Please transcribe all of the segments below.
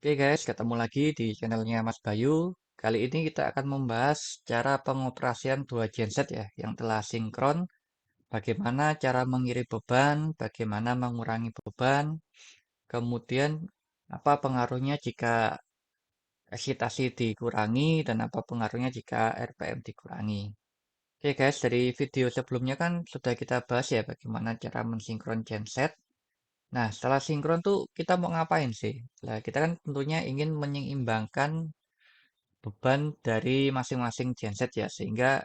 Oke guys, ketemu lagi di channelnya Mas Bayu. Kali ini kita akan membahas cara pengoperasian dua genset ya, yang telah sinkron. Bagaimana cara mengirim beban, bagaimana mengurangi beban, kemudian apa pengaruhnya jika eksitasi dikurangi, dan apa pengaruhnya jika RPM dikurangi. Oke guys, dari video sebelumnya kan sudah kita bahas ya bagaimana cara mensinkron genset. Nah, setelah sinkron tuh kita mau ngapain sih? Nah, kita kan tentunya ingin menyeimbangkan beban dari masing-masing genset ya, sehingga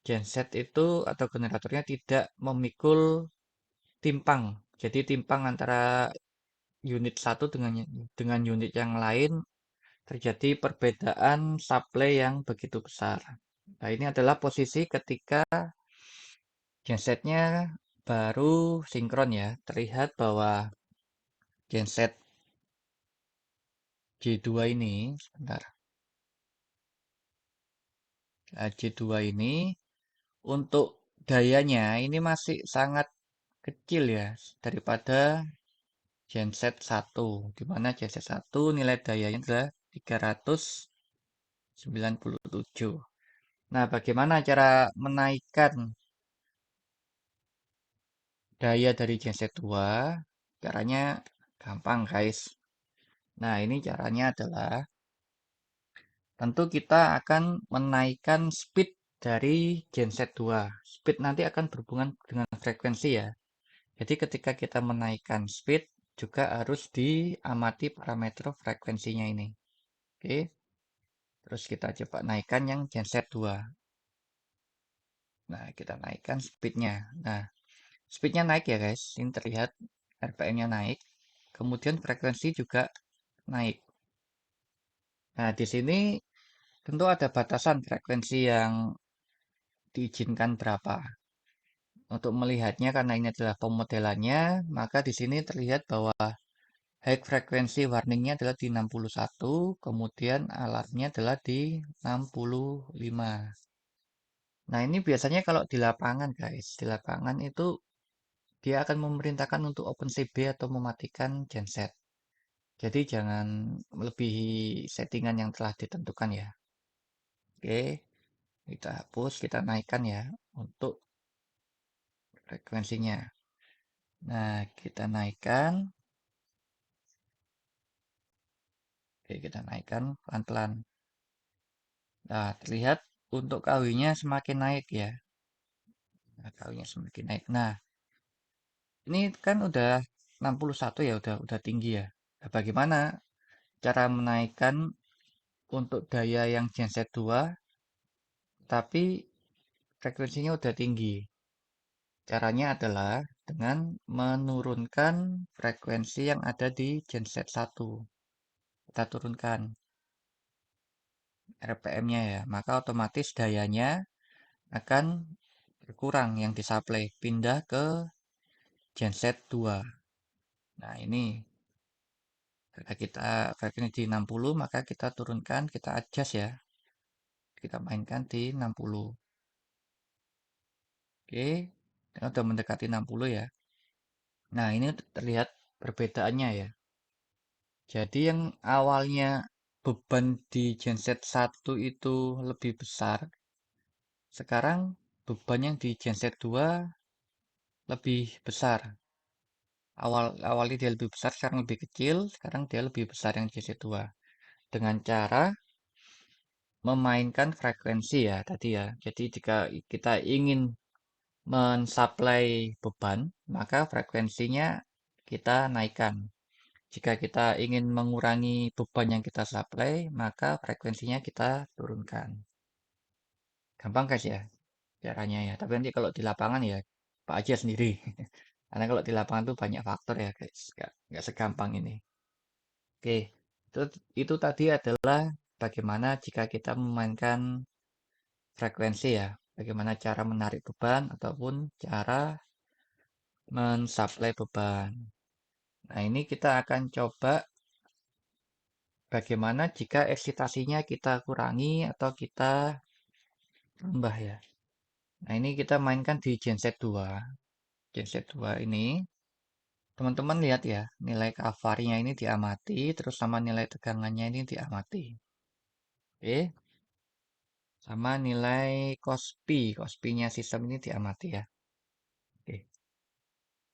genset itu atau generatornya tidak memikul timpang. Jadi timpang antara unit satu dengan unit yang lain, terjadi perbedaan supply yang begitu besar. Nah, ini adalah posisi ketika gensetnya baru sinkron ya. Terlihat bahwa genset J2 ini, sebentar, J2 ini untuk dayanya ini masih sangat kecil ya daripada genset 1, di mana genset 1 nilai dayanya adalah 397. Nah, bagaimana cara menaikkan daya dari genset 2? Caranya gampang, guys. Nah, ini caranya adalah tentu kita akan menaikkan speed dari genset 2. Speed nanti akan berhubungan dengan frekuensi ya. Jadi ketika kita menaikkan speed juga harus diamati parameter frekuensinya ini. Oke. Terus kita coba naikkan yang genset 2. Nah, kita naikkan speednya. Nah, speednya naik ya guys. Ini terlihat RPM-nya naik. Kemudian frekuensi juga naik. Nah, di sini tentu ada batasan frekuensi yang diizinkan berapa. Untuk melihatnya karena ini adalah pemodelannya, maka di sini terlihat bahwa high frekuensi warningnya adalah di 61, kemudian alarmnya adalah di 65. Nah, ini biasanya kalau di lapangan, guys. Di lapangan itu dia akan memerintahkan untuk open CB atau mematikan genset. Jadi jangan melebihi settingan yang telah ditentukan ya. Oke, kita hapus, kita naikkan ya untuk frekuensinya. Nah, kita naikkan. Oke, kita naikkan pelan-pelan. Nah, terlihat untuk KW-nya semakin naik ya. Nah, KW-nya semakin naik. Nah, ini kan udah 61 ya, udah tinggi ya. Nah, bagaimana cara menaikkan untuk daya yang genset 2 tapi frekuensinya udah tinggi? Caranya adalah dengan menurunkan frekuensi yang ada di genset 1. Kita turunkan RPM-nya ya, maka otomatis dayanya akan berkurang yang disuplai, pindah ke genset 2. Nah, ini ketika kita frekuensi di 60, maka kita turunkan, kita adjust ya. Kita mainkan di 60. Oke, kita udah mendekati 60 ya. Nah, ini terlihat perbedaannya ya. Jadi yang awalnya beban di genset 1 itu lebih besar, sekarang beban yang di genset 2 lebih besar. Awalnya dia lebih besar, sekarang lebih kecil, sekarang dia lebih besar yang genset 2. Dengan cara memainkan frekuensi ya tadi ya. Jadi jika kita ingin mensuplai beban, maka frekuensinya kita naikkan. Jika kita ingin mengurangi beban yang kita supply, maka frekuensinya kita turunkan. Gampang guys ya caranya ya. Tapi nanti kalau di lapangan ya Pak aja sendiri. Karena kalau di lapangan tuh banyak faktor ya guys. Nggak segampang ini. Oke, itu, itu tadi adalah bagaimana jika kita memainkan frekuensi ya. Bagaimana cara menarik beban ataupun cara mensuplai beban. Nah, ini kita akan coba bagaimana jika eksitasinya kita kurangi atau kita tambah ya. Nah, ini kita mainkan di genset 2. Genset 2 ini. Teman-teman lihat ya, nilai kavarnya ini diamati, terus sama nilai tegangannya ini diamati. Oke, sama nilai Kospi, Kospinya sistem ini diamati ya. Oke,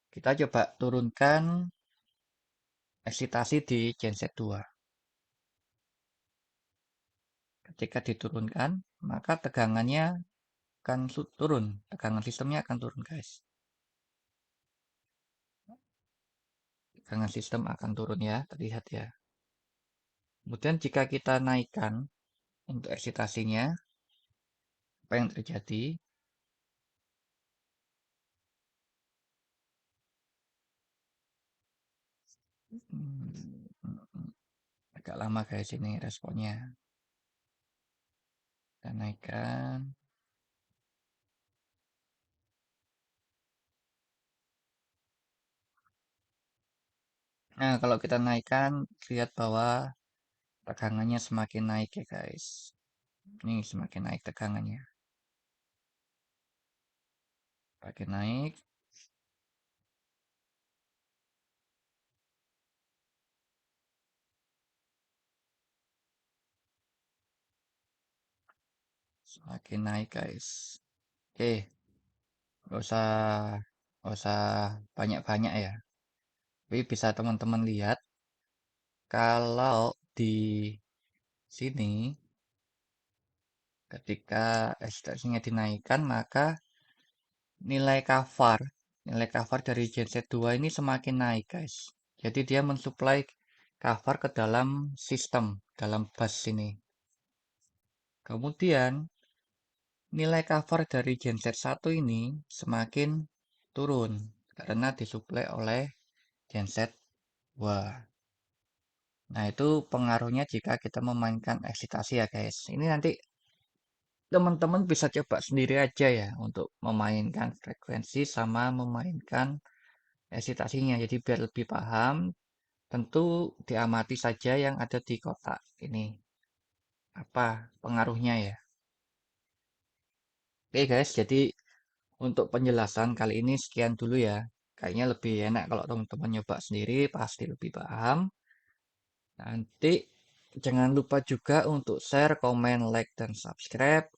kita coba turunkan eksitasi di genset 2. Ketika diturunkan, maka tegangannya akan turun. Tegangan sistemnya akan turun, guys. Tegangan sistem akan turun ya, terlihat ya. Kemudian jika kita naikkan untuk eksitasinya, apa yang terjadi? Hmm, agak lama guys ini responnya. Kita naikkan. Nah, kalau kita naikkan, lihat bahwa tegangannya semakin naik ya guys. Ini semakin naik tegangannya. Semakin naik. Semakin naik guys. Oke, nggak usah, nggak usah banyak-banyak ya. Tapi bisa teman-teman lihat, kalau di sini, ketika eksitasinya dinaikkan, maka nilai cover, nilai cover dari genset 2 ini semakin naik guys. Jadi dia mensuplai cover ke dalam sistem, dalam bus ini. Kemudian nilai cover dari genset 1 ini semakin turun karena disuplai oleh genset 2. Nah, itu pengaruhnya jika kita memainkan eksitasi ya guys. Ini nanti teman-teman bisa coba sendiri aja ya untuk memainkan frekuensi sama memainkan eksitasinya. Jadi biar lebih paham, tentu diamati saja yang ada di kotak ini. Apa pengaruhnya ya? Oke guys, jadi untuk penjelasan kali ini sekian dulu ya. Kayaknya lebih enak kalau teman-teman nyoba sendiri, pasti lebih paham. Nanti jangan lupa juga untuk share, komen, like, dan subscribe.